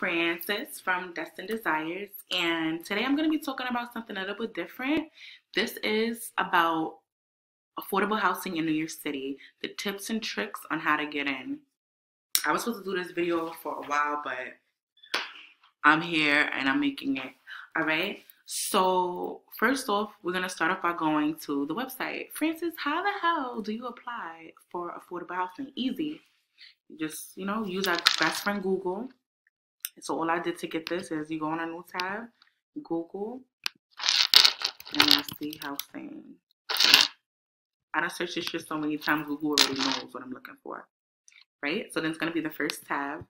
Frances from Destined Desires, and today I'm going to be talking about something a little bit different. This is about affordable housing in New York City, the tips and tricks on how to get in. I was supposed to do this video for a while, but I'm here and I'm making it. All right. So first off, we're going to start off by going to the website. Frances, how the hell do you apply for affordable housing? Easy. Just, use our best friend Google. So all I did to get this is you go on a new tab, Google, and I see housing. I done searched this shit so many times, Google already knows what I'm looking for, right? So then it's going to be the first tab.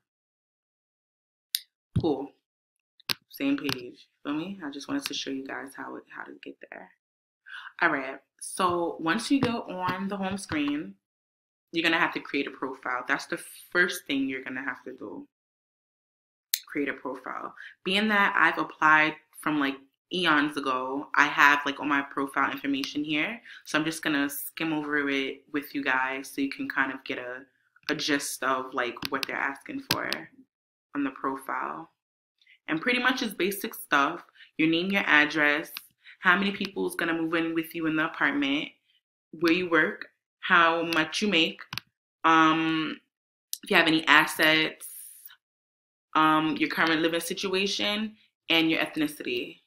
Cool. Same page. Feel me? I just wanted to show you guys how to get there. All right. So once you go on the home screen, you're going to have to create a profile. That's the first thing you're going to have to do. Create a profile. Being that I've applied from like eons ago, I have like all my profile information here. So I'm just going to skim over it with you guys so you can kind of get a gist of like what they're asking for on the profile. And pretty much it's basic stuff. Your name, your address, how many people is going to move in with you in the apartment, where you work, how much you make, if you have any assets, your current living situation, and your ethnicity.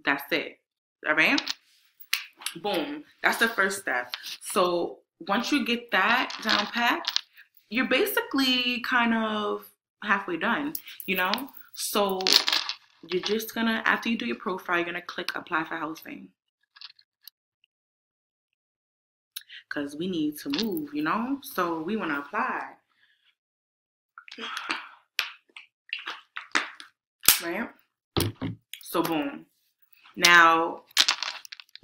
That's it. All right? Boom. That's the first step. So once you get that down pat, you're basically kind of halfway done, So you're just gonna, after you do your profile, you're gonna click apply for housing. Because we need to move, So we want to apply. Right? So boom. Now,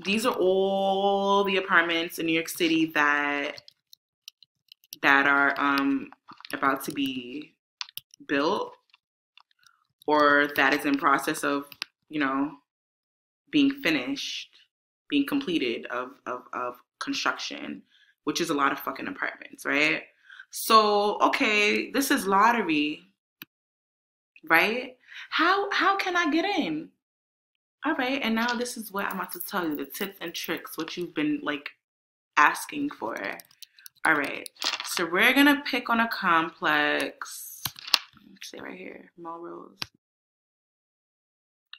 these are all the apartments in New York City that are about to be built or that is in process of, being finished, being completed of construction, which is a lot of fucking apartments, right? So, okay, this is lottery, right? How can I get in? All right, and now this is what I'm about to tell you, the tips and tricks, what you've been like asking for. All right, so we're gonna pick on a complex. Let's say right here, Melrose.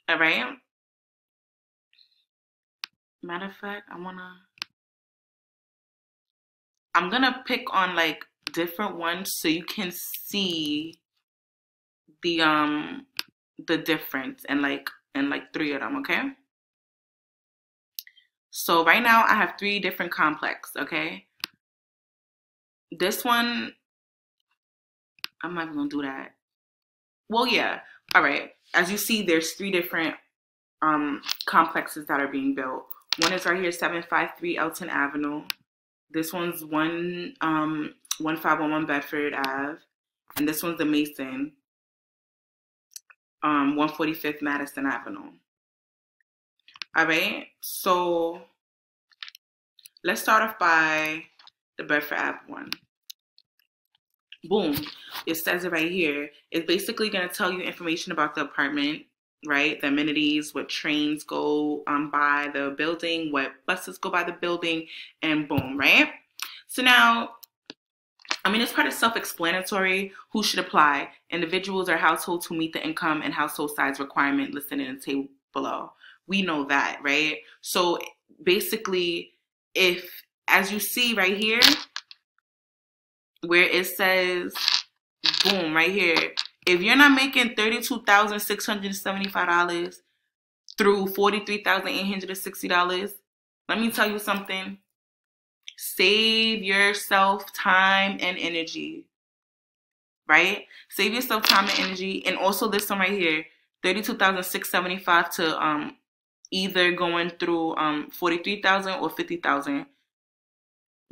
All right. Matter of fact, I'm gonna pick on like different ones so you can see the difference and like three of them, okay? So right now I have 3 different complex, okay? This one, I'm not even gonna do that. Well, yeah. All right. As you see, there's 3 different complexes that are being built. One is right here, 753 Elton Avenue. This one's 1511 Bedford Ave. And this one's the Mason, 145th Madison Avenue. All right, so let's start off by the Bedford Ave one. Boom, it says it right here. It's basically going to tell you information about the apartment, right? The amenities, what trains go by the building, what buses go by the building, and boom, right? So now, it's part of self-explanatory. Who should apply? Individuals or households who meet the income and household size requirement listed in the table below. We know that, right? So basically, as you see right here, where it says, boom, right here, if you're not making $32,675 through $43,860, let me tell you something. Save yourself time and energy, right? Save yourself time and energy. And also this one right here, $32,675 to either going through 43,000 or 50,000,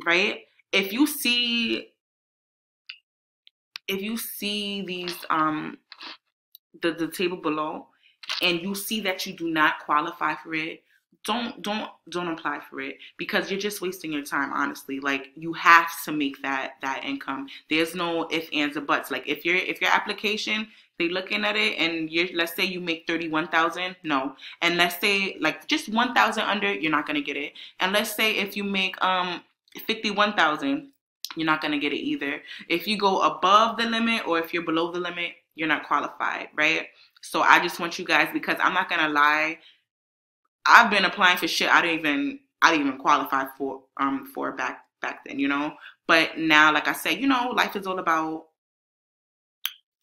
right? If you see these the table below and you see that you do not qualify for it, don't apply for it, because you're just wasting your time, honestly. Like, you have to make that income. There's no ifs, ands, or buts. Like, if your application, they looking at it and let's say you make 31,000, no. And let's say like just 1,000 under, you're not gonna get it. And let's say if you make 51,000, you're not gonna get it either. If you go above the limit or if you're below the limit, you're not qualified, right? So I just want you guys, because I'm not gonna lie, I've been applying for shit I didn't even qualify for back then, you know. But now, like I said, you know, life is all about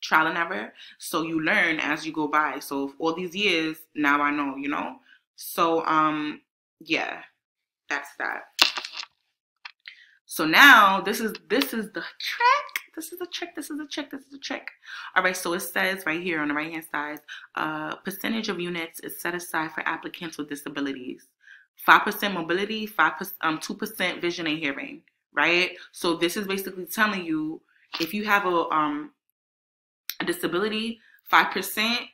trial and error. So you learn as you go by. So all these years, now I know, you know. So yeah, that's that. So now this is the trick. This is a trick. All right, so it says right here on the right hand side, percentage of units is set aside for applicants with disabilities. 5% mobility, 2% vision and hearing, right? So this is basically telling you, if you have a disability, 5%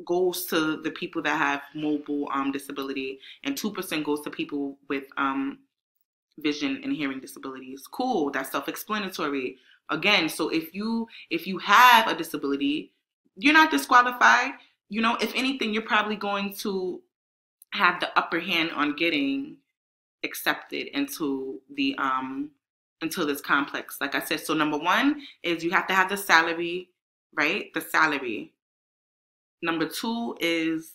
goes to the people that have mobile disability, and 2% goes to people with vision and hearing disabilities. Cool, that's self-explanatory. Again, so if you have a disability, you're not disqualified. You know, if anything, you're probably going to have the upper hand on getting accepted into the into this complex. Like I said, so number one is you have to have the salary, right? The salary. Number two is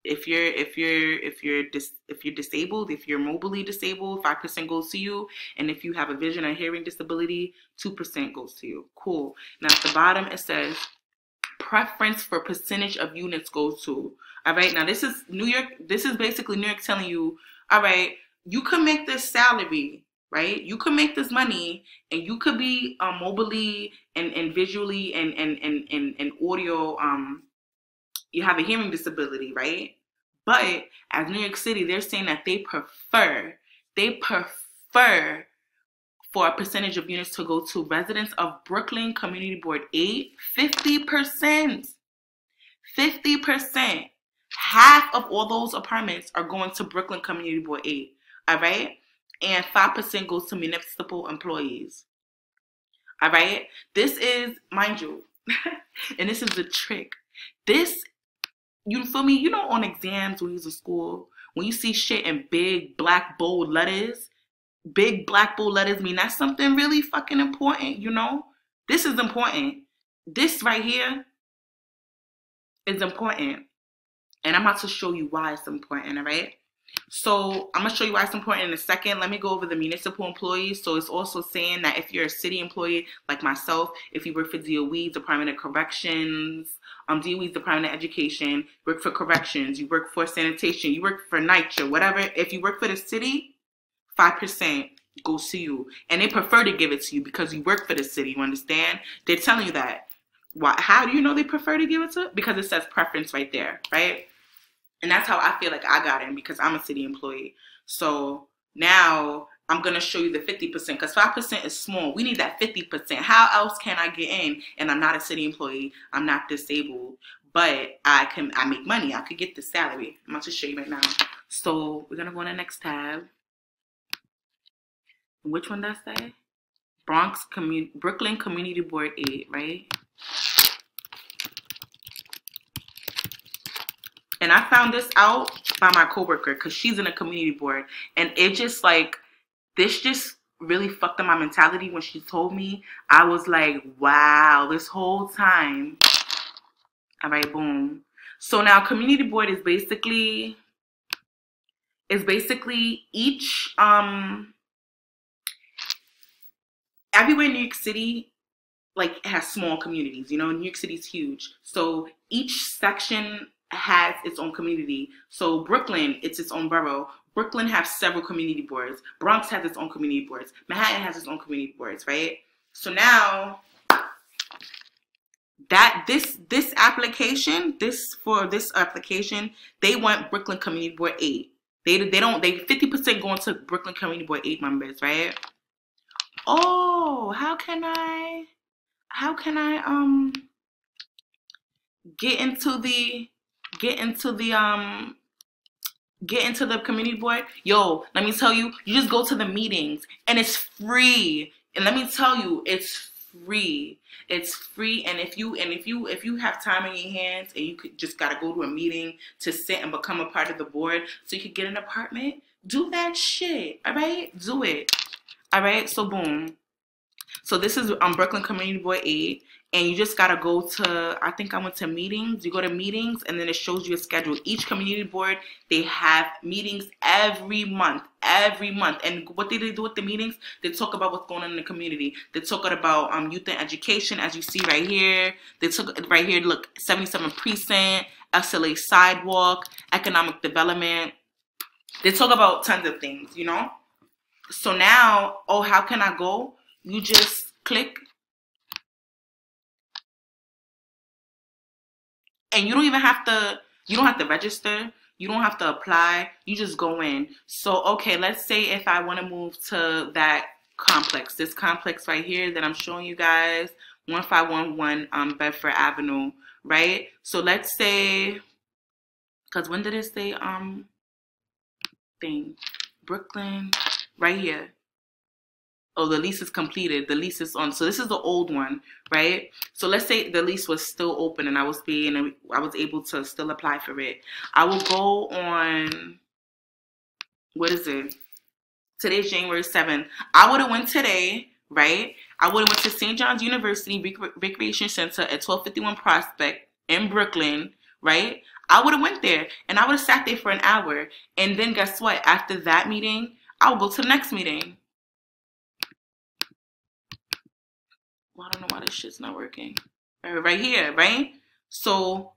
if you're disabled, if you're mobily disabled, 5% goes to you. And if you have a vision or hearing disability, 2% goes to you. Cool. Now at the bottom it says preference for percentage of units goes to. All right. Now this is New York. This is basically New York telling you, all right, you can make this salary, right? You can make this money, and you could be mobily and visually and audio. You have a hearing disability, right? But as New York City, they're saying that they prefer for a percentage of units to go to residents of Brooklyn Community Board 8, 50%. 50%. Half of all those apartments are going to Brooklyn Community Board 8, all right? And 5% goes to municipal employees, all right? This is, mind you, and this is the trick. This, you feel me? You know, on exams when you was in school, when you see shit in big black bold letters, mean that's something really fucking important, you know? This is important. This right here is important. And I'm about to show you why it's important, all right? So I'm going to show you why it's important in a second. Let me go over the municipal employees. So it's also saying that if you're a city employee like myself, if you work for DOE, Department of Corrections, DOE's Department of Education, work for corrections, you work for sanitation, you work for NYC, whatever. If you work for the city, 5% goes to you. And they prefer to give it to you because you work for the city, you understand? They're telling you that. Why? How do you know they prefer to give it to? Because it says preference right there, right? And that's how I feel like I got in, because I'm a city employee. So now I'm going to show you the 50%, because 5% is small. We need that 50%. How else can I get in? And I'm not a city employee. I'm not disabled. But I make money. I could get the salary. I'm about to show you right now. So we're going to go on the next tab. Which one does that say? Brooklyn Community Board 8, right? And I found this out by my coworker, because she's in a community board. And it just like, this just really fucked up my mentality when she told me. I was like, wow, this whole time. All right, boom. So now community board is basically each, everywhere in New York City, like, it has small communities, you know, New York City's huge. So each section has its own community. So Brooklyn, it's its own borough. Brooklyn has several community boards. Bronx has its own community boards. Manhattan has its own community boards, right? So now that this application, they want Brooklyn Community Board 8. They 50% going to Brooklyn Community Board 8 members, right? Oh, how can I get into the get into the community board, yo, let me tell you, you just go to the meetings and it's free. And let me tell you, it's free. It's free. And if you have time in your hands and you could just gotta go to a meeting to sit and become a part of the board so you could get an apartment, do that shit. All right? Do it. All right? So boom. So this is Brooklyn Community Board 8, and you just gotta go to, I think I went to meetings. You go to meetings, and then it shows you a schedule. Each community board, they have meetings every month. And what do they do with the meetings? They talk about what's going on in the community. They talk about youth and education, as you see right here. They took right here, look, 77 Precinct, SLA sidewalk, economic development. They talk about tons of things, you know? So now, oh, how can I go? You just click, and you don't have to register. You don't have to apply. You just go in. So, okay, let's say if I want to move to that complex, this complex right here that I'm showing you guys, 1511 Bedford Avenue, right? So let's say, because when did it say, Brooklyn, right here. Oh, the lease is completed. The lease is on. So this is the old one, right? So let's say the lease was still open and I was able to still apply for it. I will go on, what is it? Today's January 7th. I would have went today, right? I would have went to St. John's University Recreation Center at 1251 Prospect in Brooklyn, right? I would have went there and I would have sat there for an hour. And then guess what? After that meeting, I will go to the next meeting. Well, I don't know why this shit's not working. Right here, right? So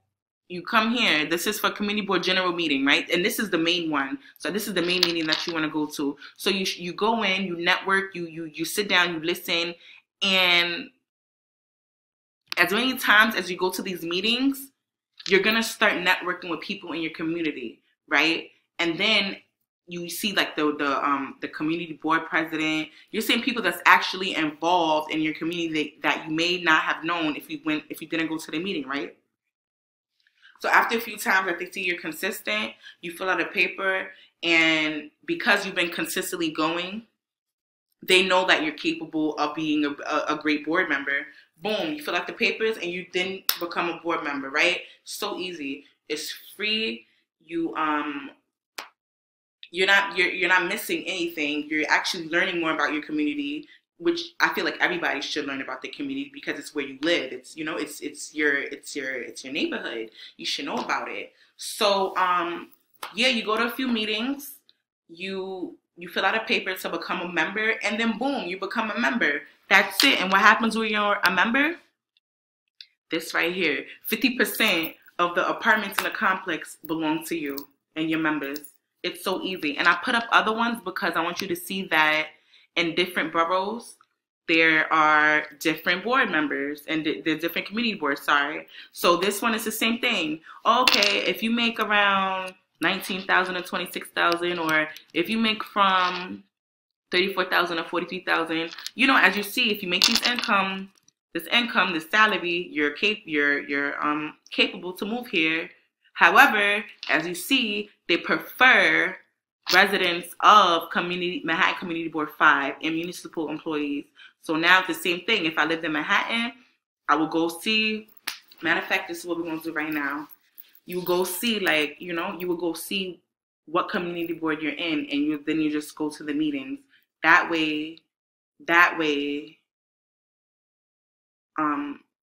you come here. This is for community board general meeting, right? And this is the main one. So this is the main meeting that you want to go to. So you go in, you network, you sit down, you listen, and as many times as you go to these meetings, you're gonna start networking with people in your community, right? And then you see like the community board president. You're seeing people that's actually involved in your community that you may not have known if you didn't go to the meeting, right? So after a few times that they see you're consistent, you fill out a paper, and because you've been consistently going, they know that you're capable of being a great board member. Boom, you fill out the papers and you then become a board member, right? So easy. It's free. You're not missing anything. You're actually learning more about your community, which I feel like everybody should learn about the community because it's where you live. It's it's your neighborhood. You should know about it. So yeah, you go to a few meetings, you fill out a paper to become a member, and then boom, you become a member. That's it. And what happens when you're a member? This right here, 50% of the apartments in the complex belong to you and your members. It's so easy. And I put up other ones because I want you to see that in different boroughs, there are different board members and the different community boards, sorry. So this one is the same thing. Okay, if you make around 19,000 or 26,000, or if you make from 34,000 or 43,000, you know, as you see, if you make this salary, you're capable to move here. However, as you see, they prefer residents of Manhattan Community Board 5 and municipal employees. So now it's the same thing. If I lived in Manhattan, I will go see, matter of fact, this is what we're going to do right now. You will go see, like, you know, you will go see what community board you're in, and then you just go to the meetings. That way,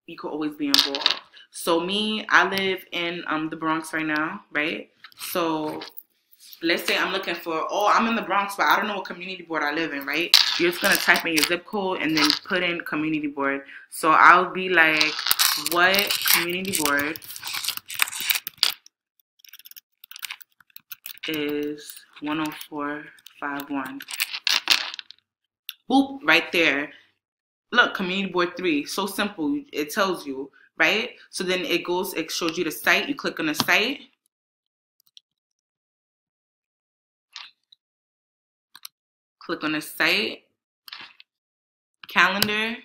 you could always be involved. So me, I live in the Bronx right now, right? So let's say I'm looking for, I'm in the Bronx, but I don't know what community board I live in, right? You're just gonna type in your zip code and then put in community board. So I'll be like, what community board is 10451? Boop, right there. Look, community board 3, so simple. It tells you, right? So then it shows you the site. You click on the site. Click on the site. Calendar.